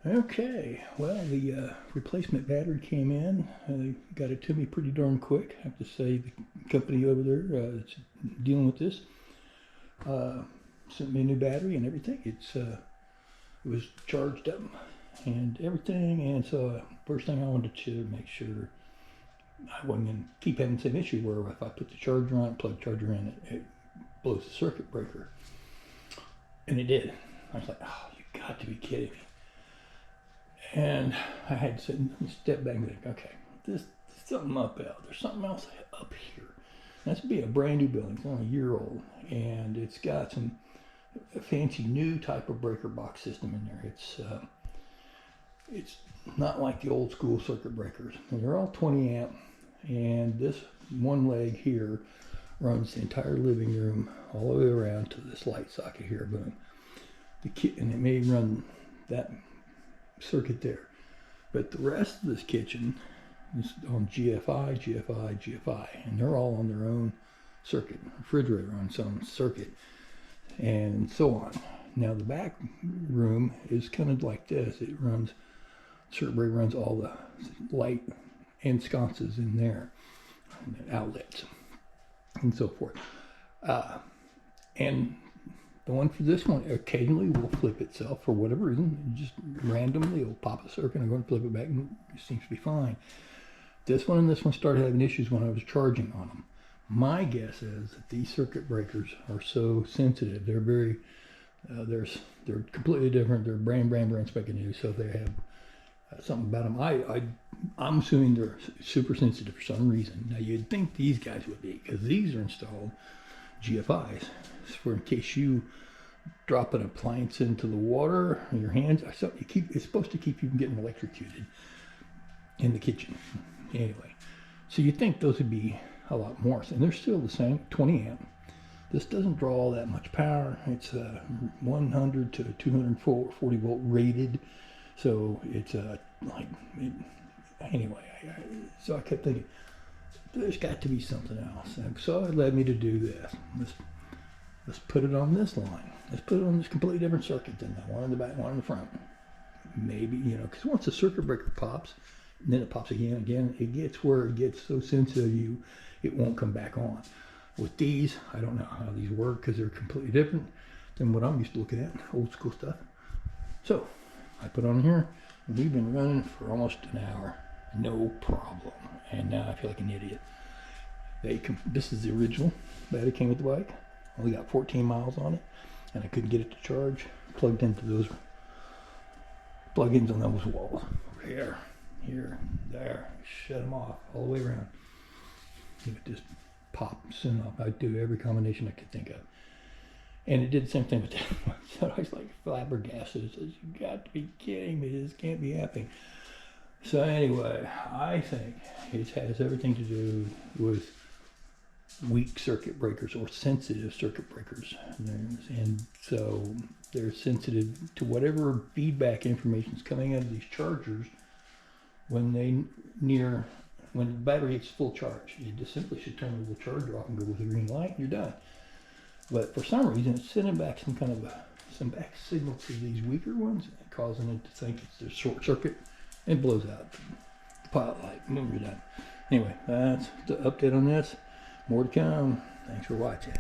Okay, well, the replacement battery came in. They got it to me pretty darn quick. I have to say, the company over there that's dealing with this sent me a new battery and everything. It was charged up and everything, and so first thing I wanted to make sure I wasn't going to keep having the same issue where if I put the charger on, plug charger in, it blows the circuit breaker. And it did. I was like, oh, you got to be kidding me. And I had to step back and think, okay, there's something up out. There's something else up here. That's be a brand new building. It's only a year old, and it's got some fancy new type of breaker box system in there. It's not like the old school circuit breakers. And they're all 20 amp, and this one leg here runs the entire living room all the way around to this light socket here. Boom. And it may run that circuit there, but the rest of this kitchen is on GFI, and they're all on their own circuit. Refrigerator on its own circuit, and so on. Now the back room is kind of like this. It runs, circuit breaker runs all the light and sconces in there, and the outlets, and so forth. And the one for this one occasionally will flip itself for whatever reason. Just randomly it'll pop a circuit and go and flip it back, and it seems to be fine. This one and this one started having issues when I was charging on them. My guess is that these circuit breakers are so sensitive. They're very, they're completely different. They're brand spanking new, so they have something about them. I'm assuming they're super sensitive for some reason. Now you'd think these guys would be, because these are installed GFIs. For in case you drop an appliance into the water in your hands, it's supposed to keep you from getting electrocuted in the kitchen. Anyway, so you think those would be a lot more, and they're still the same, 20 amp. This doesn't draw all that much power. It's 100 to 240 volt rated, so it's anyway. So I kept thinking, there's got to be something else, and so it led me to do this. Let's put it on this line. Let's put it on this completely different circuit than that one in the back, one in the front. Maybe, because once the circuit breaker pops, and then it pops again, it gets where it gets so sensitive it won't come back on. With these, I don't know how these work because they're completely different than what I'm used to looking at, old school stuff. So I put on here, and we've been running for almost an hour, no problem. And now I feel like an idiot. This is the original battery came with the bike. Only got 14 miles on it, and I couldn't get it to charge. Plugged into those plug-ins on those walls. Over here, there. Shut them off all the way around. It would just pop soon off. I'd do every combination I could think of. And it did the same thing with that one. So I was like flabbergasted. It says, you got to be kidding me. This can't be happening. So anyway, I think it has everything to do with weak circuit breakers or sensitive circuit breakers, and so they're sensitive to whatever feedback information is coming out of these chargers when the battery hits full charge. You just simply should turn the little charger off and go with the green light, and you're done. But for some reason, it's sending back some back signal to these weaker ones, causing it to think it's their short circuit, and blows out the pilot light, and then you're done. Anyway, that's the update on this. More to come. Thanks for watching.